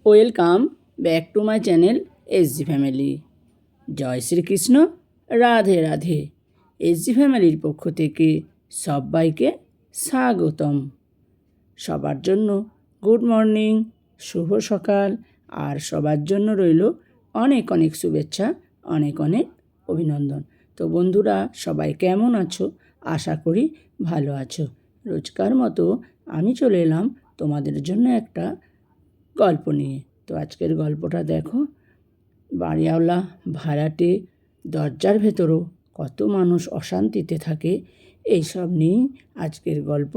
Welcome back to my channel SG family. জয় Shri Krishna, Radhe Radhe. SG ফ্যামিলির পক্ষ থেকে সবাইকে স্বাগতম। সবার জন্য গুড মর্নিং, শুভ সকাল, আর সবার জন্য রইল অনেক অনেক শুভেচ্ছা, অনেক অনেক অভিনন্দন। তো বন্ধুরা, সবাই কেমন আছো? আশা করি ভালো আছো। রোজকার মতো আমি চলে এলাম তোমাদের জন্য একটা গল্প নিয়ে। তো আজকের গল্পটা দেখো। বাড়িওয়ালা ভাড়াটে, দরজার ভেতরও কত মানুষ অশান্তিতে থাকে, এইসব নিয়েই আজকের গল্প।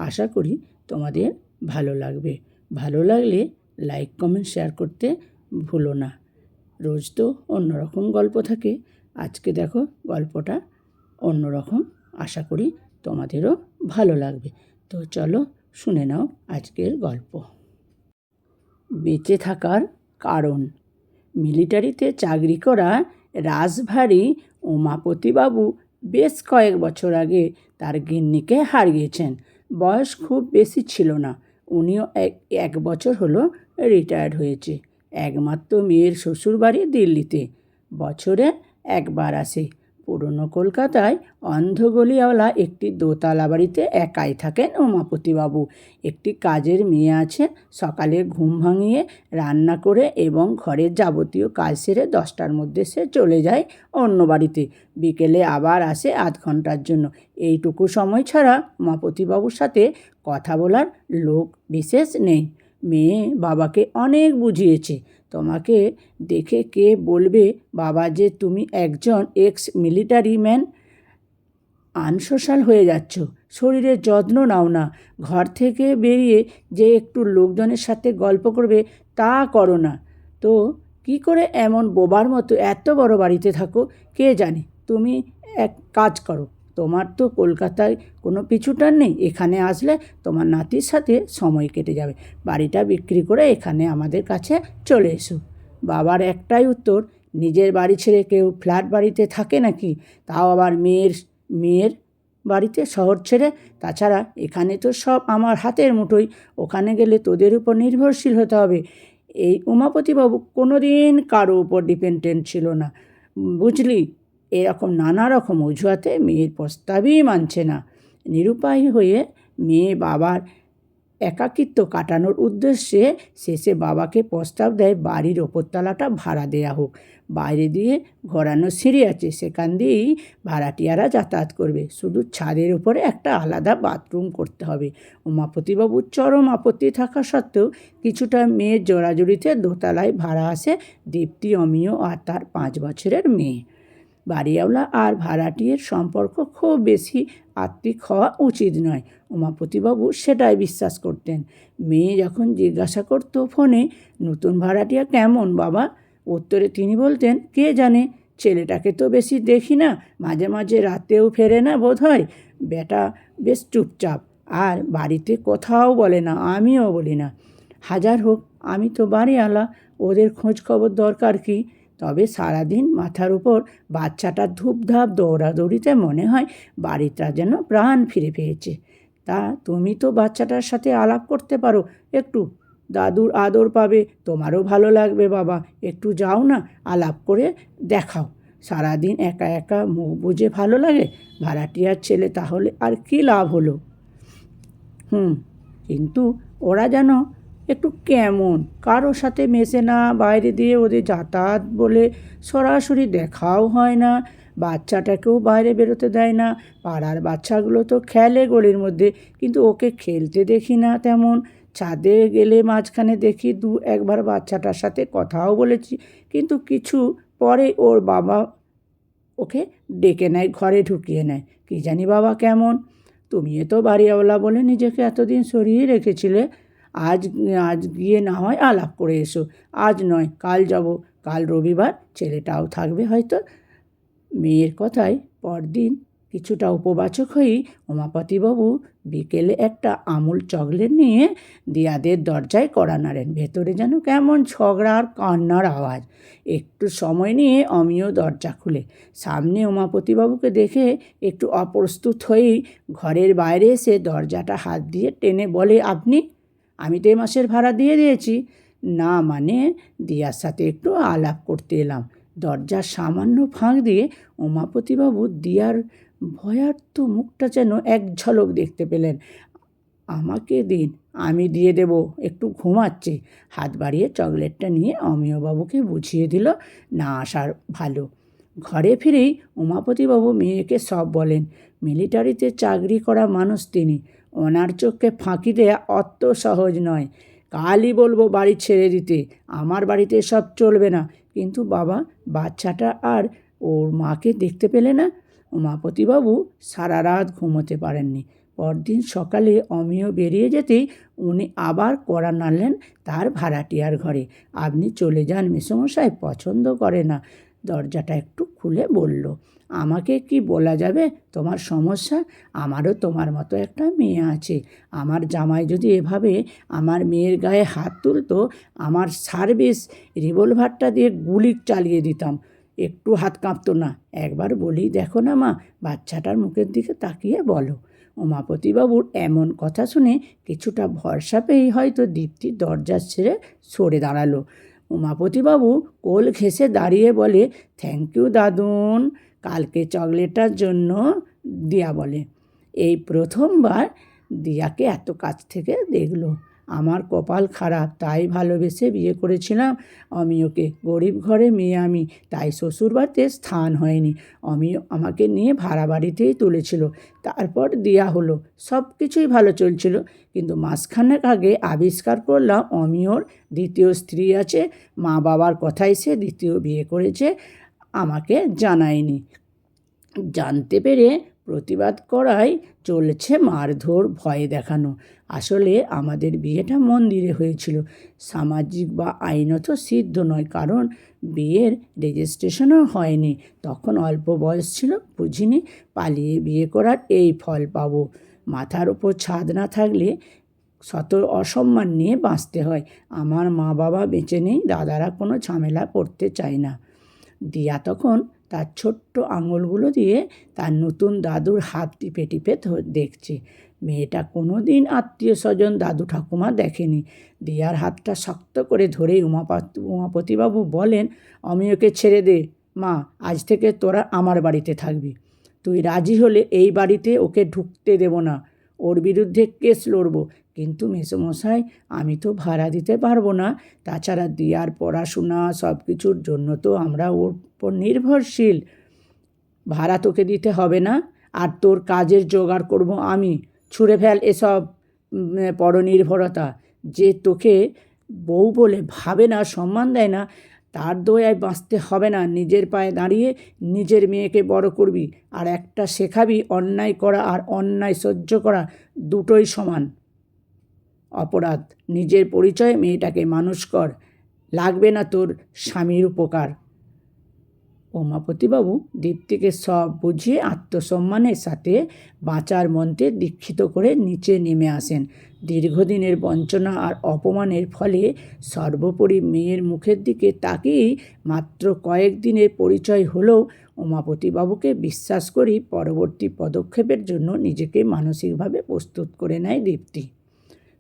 আশা করি তোমাদের ভালো লাগবে। ভালো লাগলে লাইক, কমেন্ট, শেয়ার করতে ভুলো না। রোজ তো অন্যরকম গল্প থাকে, আজকে দেখো গল্পটা অন্যরকম। আশা করি তোমাদেরও ভালো লাগবে। তো চলো শুনে নাও আজকের গল্প। বেঁচে থাকার কারণ। মিলিটারিতে চাকরি করা রাশভারী উমাপতিবাবু বেশ কয়েক বছর আগে তার গিন্নিকে হারিয়েছেন। বয়স খুব বেশি ছিল না, উনিও এক বছর হলো রিটায়ার্ড হয়েছে। একমাত্র মেয়ের শ্বশুরবাড়ি দিল্লিতে, বছরে একবার আসে। পুরনো কলকাতায় অন্ধগলিওয়ালা একটি দোতলা বাড়িতে একাই থাকেন উমাপতিবাবু। একটি কাজের মেয়ে আছে, সকালে ঘুম ভাঙিয়ে রান্না করে এবং ঘরের যাবতীয় কাজ সেরে 10টার মধ্যে সে চলে যায় অন্য বাড়িতে। বিকেলে আবার আসে আধ ঘন্টার জন্য। এইটুকু সময় ছাড়া উমাপতিবাবুর সাথে কথা বলার লোক বিশেষ নেই। মেয়ে বাবাকে অনেক বুঝিয়েছে, তোমাকে দেখে কে বলবে বাবা যে তুমি একজন এক্স মিলিটারি ম্যান, আনসোশাল হয়ে যাচ্ছ, শরীরের যত্ন নাও না, ঘর থেকে বেরিয়ে যে একটু লোকজনের সাথে গল্প করবে তা করো না। তো কি করে এমন বোবার মতো এত বড় বাড়িতে থাকো কে জানে। তুমি এক কাজ করো, তোমার তো কলকাতায় কোনো পিছুটান নেই, এখানে আসলে তোমার নাতির সাথে সময় কেটে যাবে। বাড়িটা বিক্রি করে এখানে আমাদের কাছে চলে এসো। বাবার একটাই উত্তর, নিজের বাড়ি ছেড়ে কেউ ফ্ল্যাট বাড়িতে থাকে নাকি, তাও আবার মেয়ের বাড়িতে, শহর ছেড়ে। তাছাড়া এখানে তো সব আমার হাতের মুঠোয়, ওখানে গেলে তোদের উপর নির্ভরশীল হতে হবে। এই উমাপতিবাবু কোনো দিন কারো উপর ডিপেন্ডেন্ট ছিল না, বুঝলি। এরকম নানা রকম অজুহাতে মেয়ের প্রস্তাবই মানছে না। নিরুপায় হয়ে মেয়ে বাবার একাকিত্ব কাটানোর উদ্দেশ্যে শেষে বাবাকে প্রস্তাব দেয় বাড়ির ওপরতলাটা ভাড়া দেয়া হোক। বাইরে দিয়ে ঘোরানো সিঁড়ি আছে, সেখান দিয়েই ভাড়াটিয়ারা যাতায়াত করবে, শুধু ছাদের উপরে একটা আলাদা বাথরুম করতে হবে। উমাপতিবাবুর চরম আপত্তি থাকা সত্ত্বেও কিছুটা মেয়ের জোরাজুরিতে দোতলায় ভাড়া আসে দীপ্তি, অমিয় আর তার 5 বছরের মেয়ে। বাড়িওয়ালা আর ভাড়াটিয়ের সম্পর্ক খুব বেশি আত্মিক হওয়া উচিত নয়, উমাপতিবাবু সেটাই বিশ্বাস করতেন। মেয়ে যখন জিজ্ঞাসা করতো ফোনে, নতুন ভাড়াটিয়া কেমন বাবা, উত্তরে তিনি বলতেন, কে জানে, ছেলেটাকে তো বেশি দেখি না, মাঝে মাঝে রাতেও ফেরে না বোধ হয়। বেটা বেশ চুপচাপ, আর বাড়িতে কোথাও বলে না, আমিও বলি না। হাজার হোক আমি তো বাড়িওয়ালা, ওদের খোঁজ খবর দরকার কি। তবে সারাদিন মাথার উপর বাচ্চাটার ধূপধাপ দৌড়াদৌড়িতে মনে হয় বাড়িটা যেন প্রাণ ফিরে পেয়েছে। তা তুমি তো বাচ্চাটার সাথে আলাপ করতে পারো একটু, দাদুর আদর পাবে, তোমারও ভালো লাগবে বাবা। একটু যাও না, আলাপ করে দেখাও। সারাদিন একা একা মুখ বুঝে ভালো লাগে, ভাড়াটিয়ার ছেলে তাহলে আর কি লাভ হলো। কিন্তু ওরা যেন একটু কেমন, কারো সাথে মেশে না, বাইরে দিয়ে ওদের যাতায়াত বলে সরাসরি দেখাও হয় না, বাচ্চাটাকেও বাইরে বেরোতে দেয় না। পাড়ার বাচ্চাগুলো তো খেলে গলির মধ্যে, কিন্তু ওকে খেলতে দেখি না তেমন। ছাদে গেলে মাঝখানে দেখি একবার বাচ্চাটার সাথে কথাও বলেছি, কিন্তু কিছু পরে ওর বাবা ওকে ডেকে নেয়, ঘরে ঢুকিয়ে নেয়। কি জানি বাবা কেমন। তুমিও তো বাড়িওয়ালা বলে নিজেকে এতদিন সরিয়ে রেখেছিলে, আজ আজ গিয়ে না হয় আলাপ করে এসো। আজ নয়, কাল যাব, কাল রবিবার, ছেলেটাও থাকবে হয়তো। মেয়ের কথায় পরদিন কিছুটা উপবাচক হয়েই উমাপতিবাবু বিকেলে একটা আমুল চকলেট নিয়ে দিয়াদের দরজায় কড়া নাড়েন। ভেতরে যেন কেমন ঝগড়া আর কান্নার আওয়াজ। একটু সময় নিয়ে অমিয় দরজা খুলে সামনে উমাপতিবাবুকে দেখে একটু অপ্রস্তুত হয়েই ঘরের বাইরে এসে দরজাটা হাত দিয়ে টেনে বলে, আপনি? আমি তো এ মাসের ভাড়া দিয়ে দিয়েছি। না মানে দিয়ার সাথে একটু আলাপ করতে এলাম। দরজার সামান্য ফাঁক দিয়ে উমাপতিবাবু দিয়ার ভয়ার্ত মুখটা যেন এক ঝলক দেখতে পেলেন। আমাকে দিন, আমি দিয়ে দেব, একটু ঘুমাচ্ছি। হাত বাড়িয়ে চকলেটটা নিয়ে অমিয়বাবুকে বুঝিয়ে দিল না আসার ভালো। ঘরে ফিরেই উমাপতিবাবু মেয়েকে সব বলেন। মিলিটারিতে চাকরি করা মানুষ তিনি, ওনার চোখে ফাঁকি দেয়া অত সহজ নয়। কালই বলবো বাড়ি ছেড়ে দিতে, আমার বাড়িতে সব চলবে না। কিন্তু বাবা, বাচ্চাটা আর ওর মাকে দেখতে পেলে না? উমাপতিবাবু সারা রাত ঘুমোতে পারেননি। পরদিন সকালে অমিয় বেরিয়ে যেতেই উনি আবার কড়া নাড়লেন তার ভাড়াটিয়ার ঘরে। আপনি চলে যান মেসোমশাই, পছন্দ করে না। দরজাটা একটু খুলে বলল, আমাকে কি বলা যাবে তোমার সমস্যা? আমারও তোমার মতো একটা মেয়ে আছে। আমার জামাই যদি এভাবে আমার মেয়ের গায়ে হাত তুলতো, আমার সার্ভিস রিভলভারটা দিয়ে গুলি চালিয়ে দিতাম। একটু হাত কাঁপতো না। একবার বলি দেখো না মা, বাচ্চাটার মুখের দিকে তাকিয়ে বলো। উমাপতিবাবুর এমন কথা শুনে কিছুটা ভরসা পেয়েই হয়তো দীপ্তি দরজা ছেড়ে সরে দাঁড়ালো। উমাপতিবাবু কোল ঘেঁষে দাঁড়িয়ে বলে, থ্যাংক ইউ দাদুন, কালকে চকলেটটার জন্য। দিয়া বলে, এই প্রথমবার দিয়াকে এত কাছ থেকে দেখলো। আমার কপাল খারাপ, তাই ভালোবেসে বিয়ে করেছিলাম অমিয়কে। গরিব ঘরে মেয়ে আমি, তাই শ্বশুরবাড়িতে স্থান হয়নি। অমিয় আমাকে নিয়ে ভাড়া বাড়িতেই তুলেছিল। তারপর দিয়া হলো, সব কিছুই ভালো চলছিল। কিন্তু মাসখানেক আগে আবিষ্কার করলাম অমিয়র দ্বিতীয় স্ত্রী আছে। মা বাবার কথাই সে দ্বিতীয় বিয়ে করেছে, আমাকে জানায়নি। জানতে পেরে প্রতিবাদ করাই চলছে মারধর, ভয় দেখানো। আসলে আমাদের বিয়েটা মন্দিরে হয়েছিল, সামাজিক বা আইনত সিদ্ধ নয়, কারণ বিয়ের রেজিস্ট্রেশনও হয়নি। তখন অল্প বয়স ছিল, বুঝিনি পালিয়ে বিয়ে করার এই ফল পাবো। মাথার ওপর ছাদ না থাকলে শত অসম্মান নিয়ে বাঁচতে হয়। আমার মা বাবা বেঁচে নেই, দাদারা কোনো ঝামেলা করতে চায় না। দিয়া তখন তার ছোট্ট আঙুলগুলো দিয়ে তার নতুন দাদুর হাত টিপে টিপে দেখছে। মেয়েটা কোনো দিন আত্মীয় স্বজন, দাদু ঠাকুমা দেখেনি। দিয়ার হাতটা শক্ত করে ধরেই উমাপতিবাবু বলেন, অমিয়কে ছেড়ে দে মা, আজ থেকে তোরা আমার বাড়িতে থাকবি। তুই রাজি হলে এই বাড়িতে ওকে ঢুকতে দেব না, ওর বিরুদ্ধে কেস লড়ব। কিন্তু মেসোমশাই, আমি তো ভাড়া দিতে পারবো না। তাছাড়া দিয়ার পড়াশোনা সব কিছুর জন্য তো আমরা ওর উপর নির্ভরশীল। ভাড়া তোকে দিতে হবে না, আর তোর কাজের জোগাড় করব আমি। ছুঁড়ে ফেল এসব পরনির্ভরতা। যে তোকে বউ বলে ভাবে না, সম্মান দেয় না, তার দয়ায় বাঁচতে হবে না। নিজের পায়ে দাঁড়িয়ে নিজের মেয়েকে বড় করবি, আর একটা শেখাবি অন্যায় করা আর অন্যায় সহ্য করা দুটোই সমান অপরাধ। নিজের পরিচয়ে মেয়েটাকে মানুষ কর, লাগবে না তোর স্বামীর উপকার। উমাপতিবাবু দীপ্তিকে সব বুঝিয়ে আত্মসম্মানের সাথে বাঁচার মন্ত্রে দীক্ষিত করে নিচে নেমে আসেন। দীর্ঘদিনের বঞ্চনা আর অপমানের ফলে সর্বোপরি মেয়ের মুখের দিকে তাকিয়েই মাত্র কয়েকদিনের পরিচয় হলেও উমাপতিবাবুকে বিশ্বাস করি পরবর্তী পদক্ষেপের জন্য নিজেকে মানসিকভাবে প্রস্তুত করে নেয় দীপ্তি।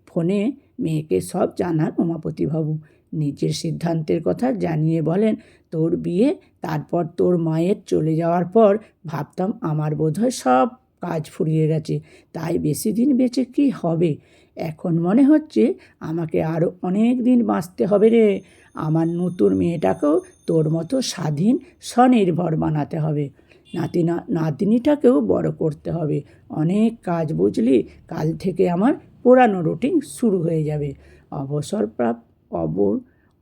ফোনে মেয়েকে সব জানান উমাপতিবাবু। নিজের সিদ্ধান্তের কথা জানিয়ে বলেন, তোর বিয়ে, তারপর তোর মায়ের চলে যাওয়ার পর ভাবতাম আমার বোধহয় সব কাজ ফুরিয়ে গেছে, তাই বেশি দিন বেঁচে কী হবে। এখন মনে হচ্ছে আমাকে আরও অনেক দিন বাঁচতে হবে রে। আমার নতুন মেয়েটাকেও তোর মতো স্বাধীন, স্বনির্ভর বানাতে হবে। নাতিনিটাকেও বড় করতে হবে। অনেক কাজ বুঝলি। কাল থেকে আমার পুরানো রুটিন শুরু হয়ে যাবে।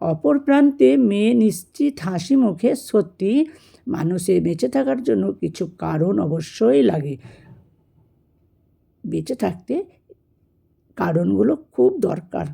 অপর প্রান্তে মেয়ে নিশ্চিত হাসি মুখে, সত্যি মানুষের বেঁচে থাকার জন্য কিছু কারণ অবশ্যই লাগে। বেঁচে থাকতে কারণগুলো খুব দরকার।